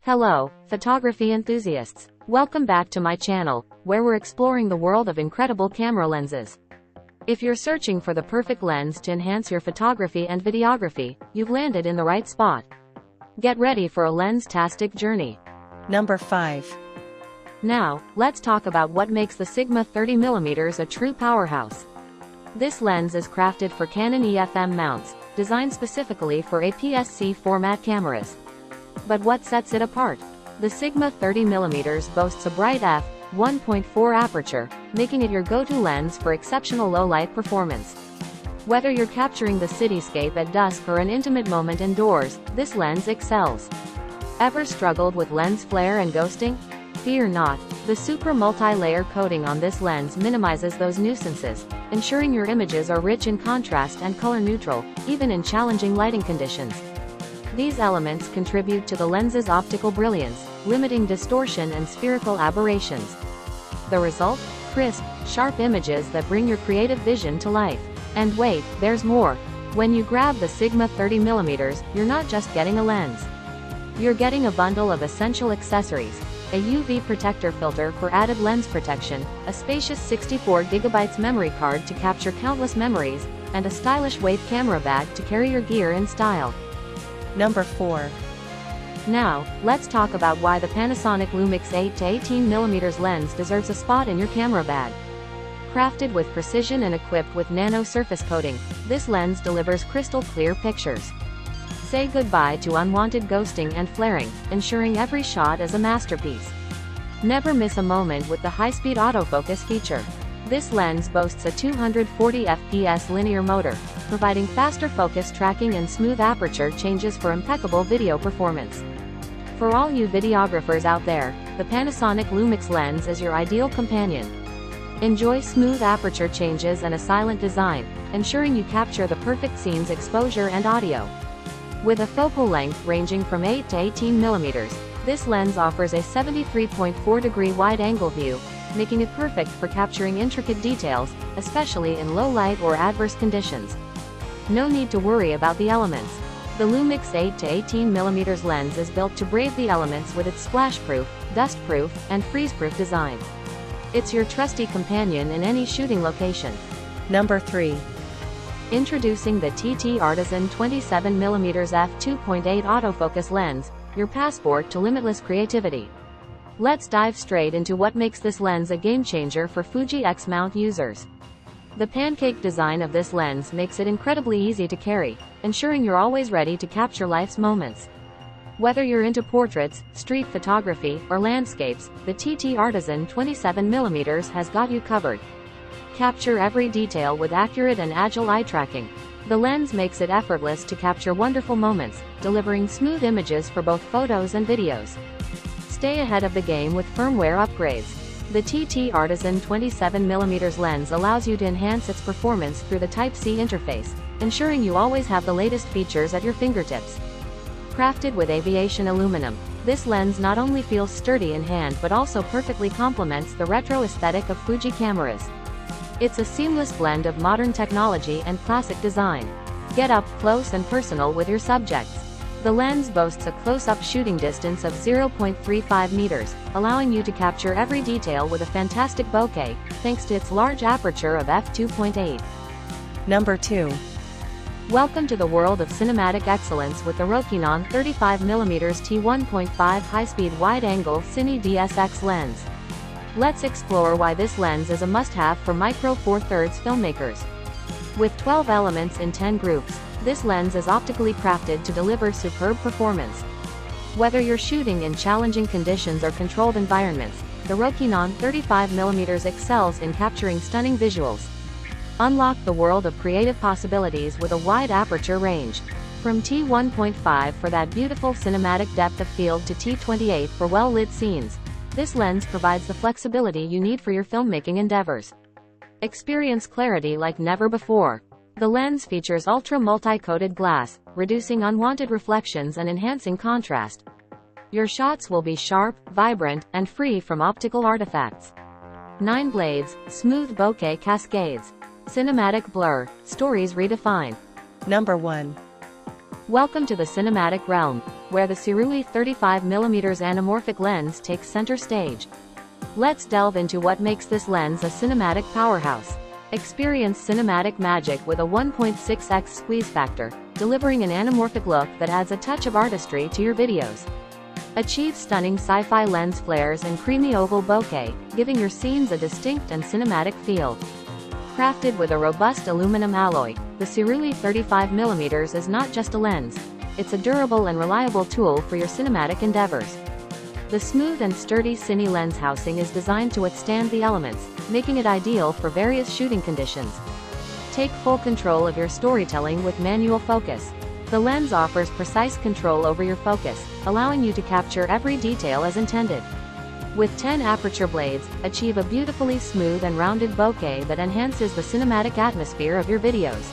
Hello, photography enthusiasts. Welcome back to my channel, where we're exploring the world of incredible camera lenses. If you're searching for the perfect lens to enhance your photography and videography, you've landed in the right spot. Get ready for a lens-tastic journey. Number 5. Now, let's talk about what makes the Sigma 30mm a true powerhouse. This lens is crafted for Canon EFM mounts, designed specifically for APS-C format cameras. But what sets it apart? The Sigma 30mm boasts a bright f1.4 aperture, making it your go-to lens for exceptional low-light performance. Whether you're capturing the cityscape at dusk or an intimate moment indoors, this lens excels. Ever struggled with lens flare and ghosting? Fear not, the super multi-layer coating on this lens minimizes those nuisances, ensuring your images are rich in contrast and color neutral, even in challenging lighting conditions. These elements contribute to the lens's optical brilliance, limiting distortion and spherical aberrations. The result? Crisp, sharp images that bring your creative vision to life. And wait, there's more. When you grab the Sigma 30mm, you're not just getting a lens. You're getting a bundle of essential accessories: a UV protector filter for added lens protection, a spacious 64GB memory card to capture countless memories, and a stylish weight camera bag to carry your gear in style. Number 4. Now, let's talk about why the Panasonic LUMIX 8-18mm lens deserves a spot in your camera bag. Crafted with precision and equipped with Nano Surface Coating, this lens delivers crystal clear pictures. Say goodbye to unwanted ghosting and flaring, ensuring every shot is a masterpiece. Never miss a moment with the high-speed autofocus feature. This lens boasts a 240 fps linear motor, providing faster focus tracking and smooth aperture changes for impeccable video performance. For all you videographers out there, the Panasonic LUMIX lens is your ideal companion. Enjoy smooth aperture changes and a silent design, ensuring you capture the perfect scene's exposure and audio. With a focal length ranging from 8 to 18mm, this lens offers a 73.4-degree wide-angle view, making it perfect for capturing intricate details, especially in low light or adverse conditions. No need to worry about the elements. The LUMIX 8 to 18mm lens is built to brave the elements with its splash-proof, dust-proof, and freeze-proof design. It's your trusty companion in any shooting location. Number 3. Introducing the TT Artisan 27mm f2.8 autofocus lens, your passport to limitless creativity. Let's dive straight into what makes this lens a game-changer for Fuji X-mount users. The pancake design of this lens makes it incredibly easy to carry, ensuring you're always ready to capture life's moments. Whether you're into portraits, street photography, or landscapes, the TT Artisan 27mm has got you covered. Capture every detail with accurate and agile eye tracking. The lens makes it effortless to capture wonderful moments, delivering smooth images for both photos and videos. Stay ahead of the game with firmware upgrades. The TT Artisan 27mm lens allows you to enhance its performance through the Type-C interface, ensuring you always have the latest features at your fingertips. Crafted with aviation aluminum, this lens not only feels sturdy in hand but also perfectly complements the retro aesthetic of Fuji cameras. It's a seamless blend of modern technology and classic design. Get up close and personal with your subjects. The lens boasts a close-up shooting distance of 0.35 meters, allowing you to capture every detail with a fantastic bokeh, thanks to its large aperture of f2.8. Number 2. Welcome to the world of cinematic excellence with the Rokinon 35mm t1.5 high-speed wide-angle Cine DSX lens. Let's explore why this lens is a must-have for Micro Four Thirds filmmakers. With 12 elements in 10 groups, this lens is optically crafted to deliver superb performance. Whether you're shooting in challenging conditions or controlled environments, the Rokinon 35mm excels in capturing stunning visuals. Unlock the world of creative possibilities with a wide aperture range. From t1.5 for that beautiful cinematic depth of field to t28 for well-lit scenes, this lens provides the flexibility you need for your filmmaking endeavors. Experience clarity like never before. The lens features ultra multi-coated glass, reducing unwanted reflections and enhancing contrast. Your shots will be sharp, vibrant, and free from optical artifacts. 9 blades, smooth bokeh cascades. Cinematic blur, stories redefined. Number 1. Welcome to the cinematic realm. where the Cirui 35mm anamorphic lens takes center stage. Let's delve into what makes this lens a cinematic powerhouse. Experience cinematic magic with a 1.6x squeeze factor, delivering an anamorphic look that adds a touch of artistry to your videos. Achieve stunning sci-fi lens flares and creamy oval bokeh, giving your scenes a distinct and cinematic feel. Crafted with a robust aluminum alloy, the Cirui 35mm is not just a lens. It's a durable and reliable tool for your cinematic endeavors. The smooth and sturdy Cine lens housing is designed to withstand the elements, making it ideal for various shooting conditions. Take full control of your storytelling with manual focus. The lens offers precise control over your focus, allowing you to capture every detail as intended. With 10 aperture blades, achieve a beautifully smooth and rounded bokeh that enhances the cinematic atmosphere of your videos.